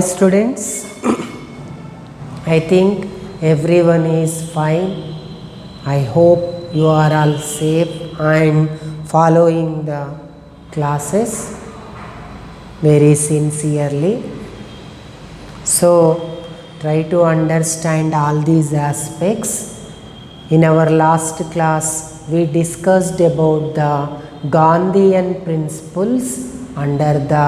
Hi students, I think everyone is fine. I hope you are all safe and following the classes very sincerely. So try to understand all these aspects. In our last class we discussed about the Gandhian principles under the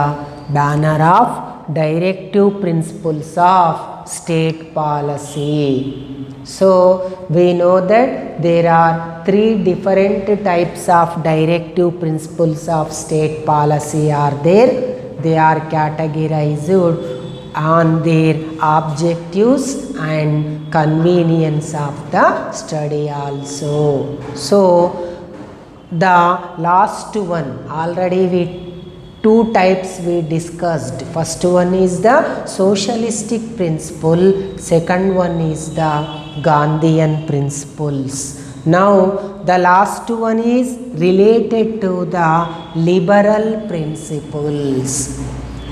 banner of Directive Principles of State Policy. So we know that there are three different types of Directive Principles of State Policy are there. They are categorized on their objectives and convenience of the study also. So the last one already we two types we discussed. First one is the socialistic principle, second one is the Gandhian principles. Now the last one is related to the liberal principles.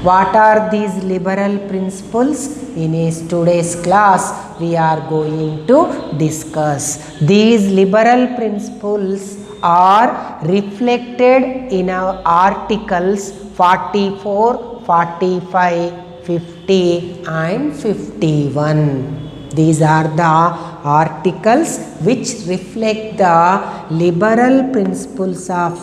What are these liberal principles? In today's class we are going to discuss. These liberal principles are reflected in our articles 44, 45, 50 and 51. These are the articles which reflect the liberal principles of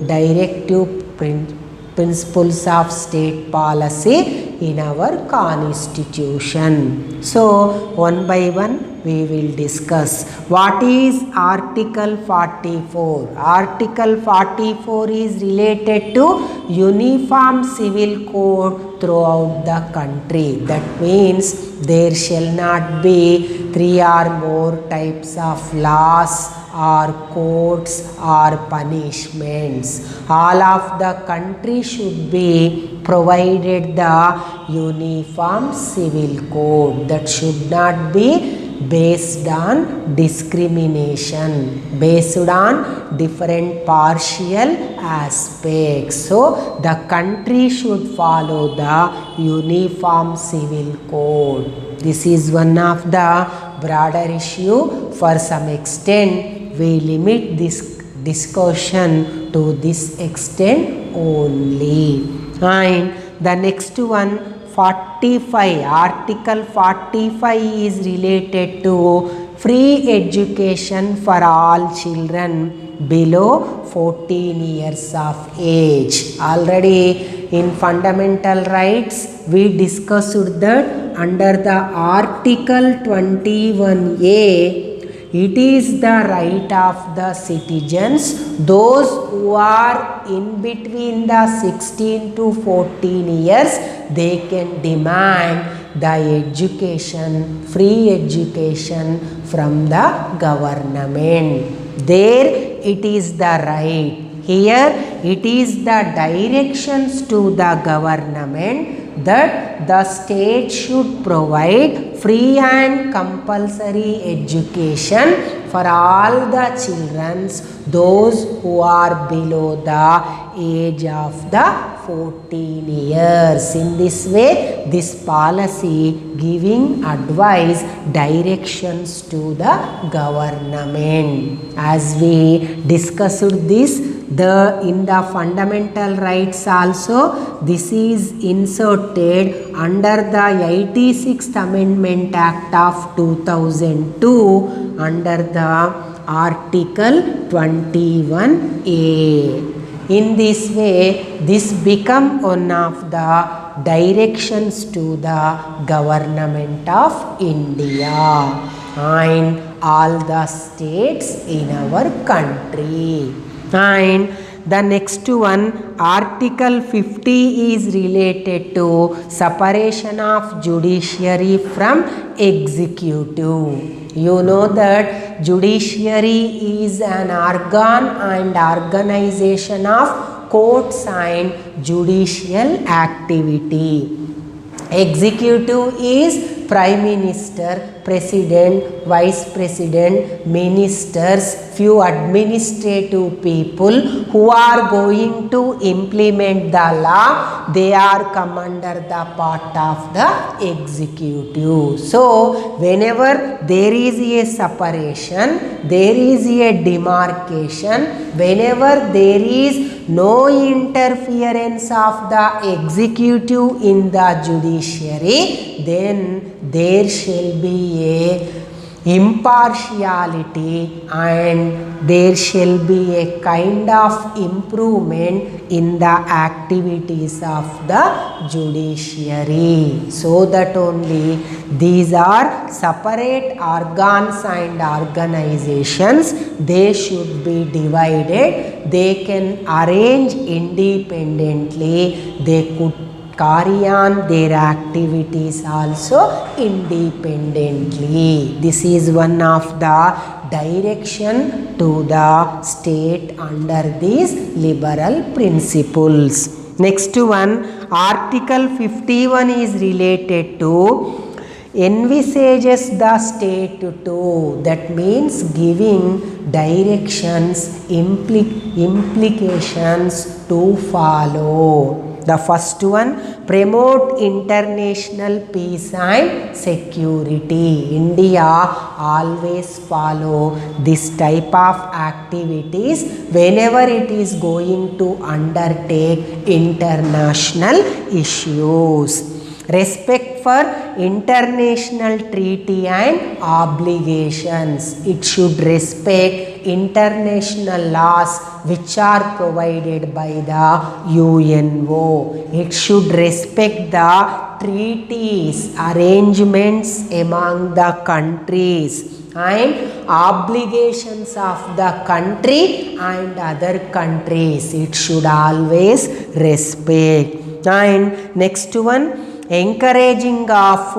directive principles of state policy in our constitution. So one by one we will discuss. What is Article 44? Article 44 is related to uniform civil code throughout the country. That means there shall not be three or more types of laws or codes or punishments. All of the country should be provided the uniform civil code. That should not be based on discrimination, based on different partial aspects. So the country should follow the uniform civil code. This is one of the broader issue. For some extent we limit this discussion to this extent only. And the next one, 45, Article 45 is related to free education for all children below 14 years of age. Already in fundamental rights we discussed that under the Article 21A, it is the right of the citizens, those who are in between the 16 to 14 years, they can demand the education, free education from the government. There it is the right. Here it is the directions to the government that the state should provide free and compulsory education for all the children, those who are below the age of the 14 years. In this way, this policy giving advice, directions to the government. As we discussed this, in the fundamental rights also, this is inserted under the 86th Amendment Act of 2002 under the Article 21A. In this way, this become one of the directions to the government of India and all the states in our country. And the next one, Article 50 is related to separation of judiciary from executive. You know that judiciary is an organ and organization of courts and judicial activity. Executive is Prime Minister, president, vice president, ministers, few administrative people who are going to implement the law, they are come under the part of the executive. So whenever there is a separation, there is a demarcation, whenever there is no interference of the executive in the judiciary, then there shall be a impartiality and there shall be a kind of improvement in the activities of the judiciary. So that only these are separate organs and organizations. They should be divided. They can arrange independently. They could carry on their activities also independently. This is one of the direction to the state under these liberal principles. Next one, Article 51 is related to envisages the state to, that means giving directions, implications to follow. The first one, promote international peace and security. India always follow this type of activities whenever it is going to undertake international issues. Respect for international treaty and obligations. It should respect international laws which are provided by the UNO. It should respect the treaties, arrangements among the countries and obligations of the country and other countries. It should always respect. And next one, encouraging of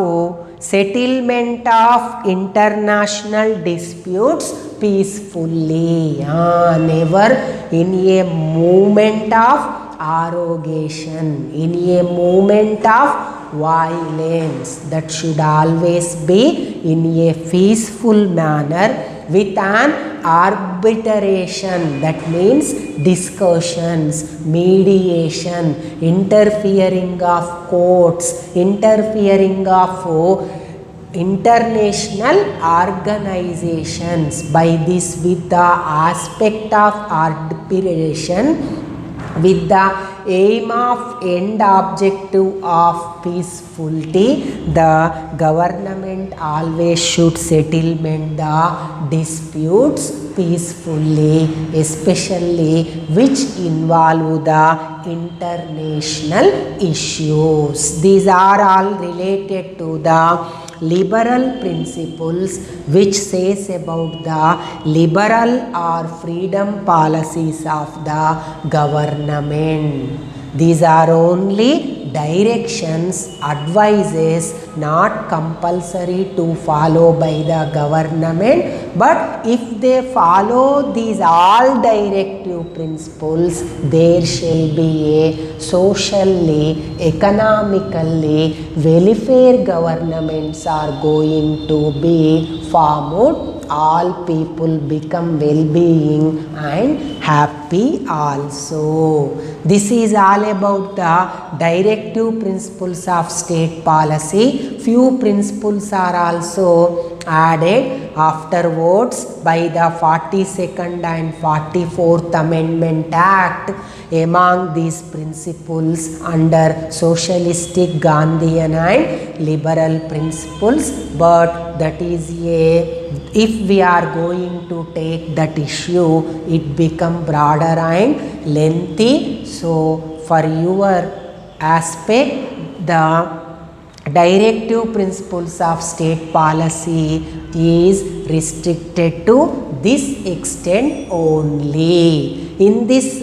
settlement of international disputes peacefully. Never in a movement of arrogation, in a movement of violence. That should always be in a peaceful manner with an arbitration, that means discussions, mediation, interfering of courts, interfering of international organizations. By this, with the aspect of arbitration, with the aim of end objective of peacefulty, the government always should settlement the disputes peacefully, especially which involve the international issues. These are all related to the liberal principles which says about the liberal or freedom policies of the government. These are only directions, advices, not compulsory to follow by the government, but if they follow these all directive principles, there shall be a socially, economically, welfare governments are going to be formed. All people become well-being and happy also. This is all about the directive principles of state policy. Few principles are also added afterwards by the 42nd and 44th Amendment Act. Among these principles under socialistic, Gandhian and liberal principles, but that is if we are going to take that issue, it become broader and lengthy. So for your aspect, the directive principles of state policy is restricted to this extent only. In this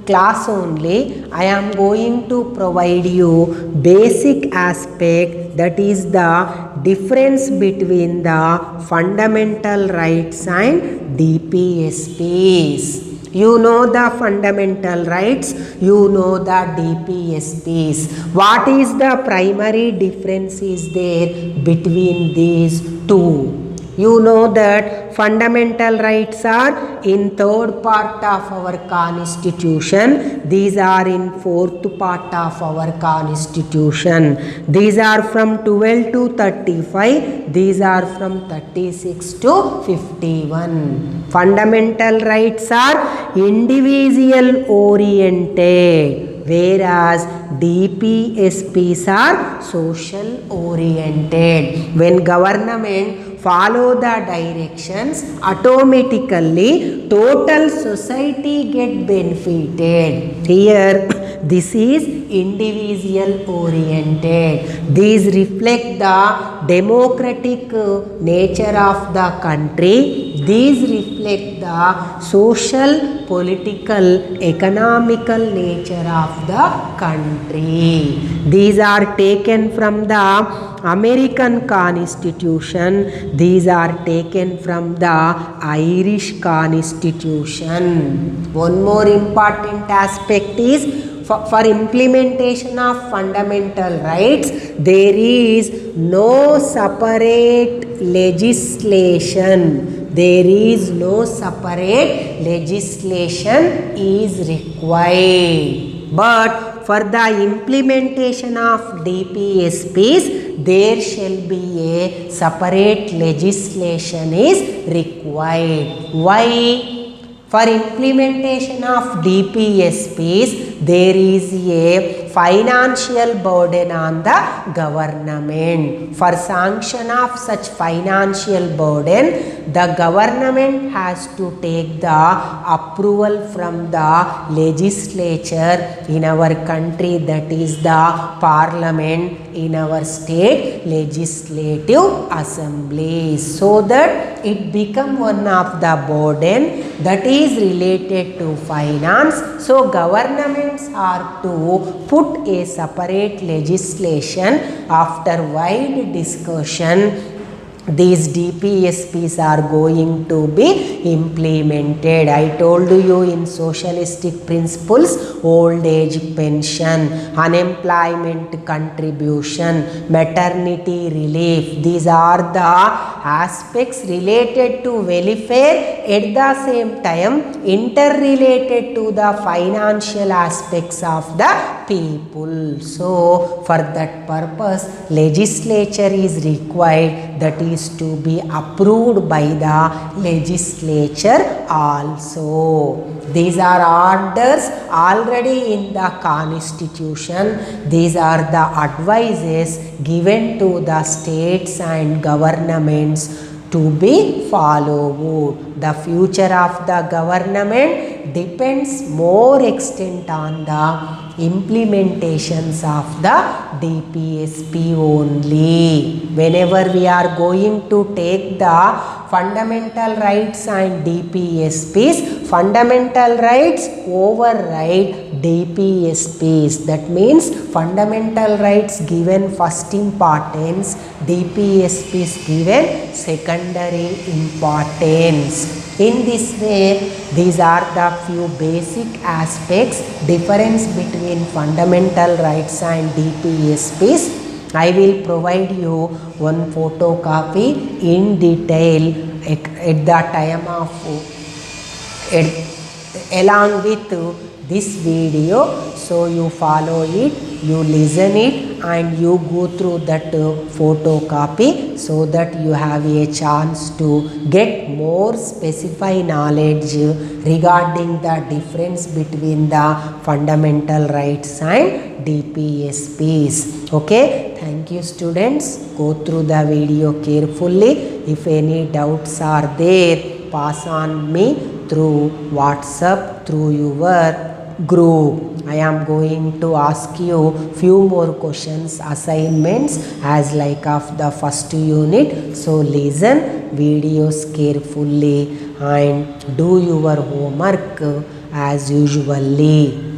class only, I am going to provide you basic aspect, that is the difference between the fundamental rights and DPSPs. You know the fundamental rights, you know the DPSPs. What is the primary difference is there between these two? You know that fundamental rights are in third part of our constitution. These are in fourth part of our constitution. These are from 12 to 35. These are from 36 to 51. Fundamental rights are individual oriented, whereas DPSPs are social oriented. When government follow the directions, automatically total society get benefited. Here this is individual oriented. These reflect the democratic nature of the country. These reflect the social, political, economical nature of the country. These are taken from the American Constitution. These are taken from the Irish Constitution. One more important aspect is for implementation of fundamental rights, there is no separate legislation. There is no separate legislation is required. But for the implementation of DPSPs, there shall be a separate legislation is required. Why? For implementation of DPSPs, there is a financial burden on the government. For sanction of such financial burden, the government has to take the approval from the legislature in our country, that is the parliament, in our state legislative assemblies, so that it become one of the burden that is related to finance. So governments are to put a separate legislation. After wide discussion, these DPSPs are going to be implemented. I told you in socialistic principles, old age pension, unemployment contribution, maternity relief, these are the aspects related to welfare, at the same time interrelated to the financial aspects of the people. So for that purpose, legislature is required, that is to be approved by the legislature also. These are orders already in the constitution. These are the advices given to the states and governments to be followed. The future of the government depends more extent on the implementations of the DPSP only. Whenever we are going to take the fundamental rights and DPSPs, fundamental rights override DPSPs. That means fundamental rights given first importance, DPSPs given secondary importance. In this way, these are the few basic aspects, difference between fundamental rights and DPSPs. I will provide you one photocopy in detail at the time of along with this video. So you follow it, you listen it, and you go through that photocopy, so that you have a chance to get more specified knowledge regarding the difference between the fundamental rights and DPSPs. Okay, thank you students. Go through the video carefully. If any doubts are there, pass on me through WhatsApp, through your group. I am going to ask you few more questions, assignments as like of the first unit. So listen videos carefully and do your homework as usually.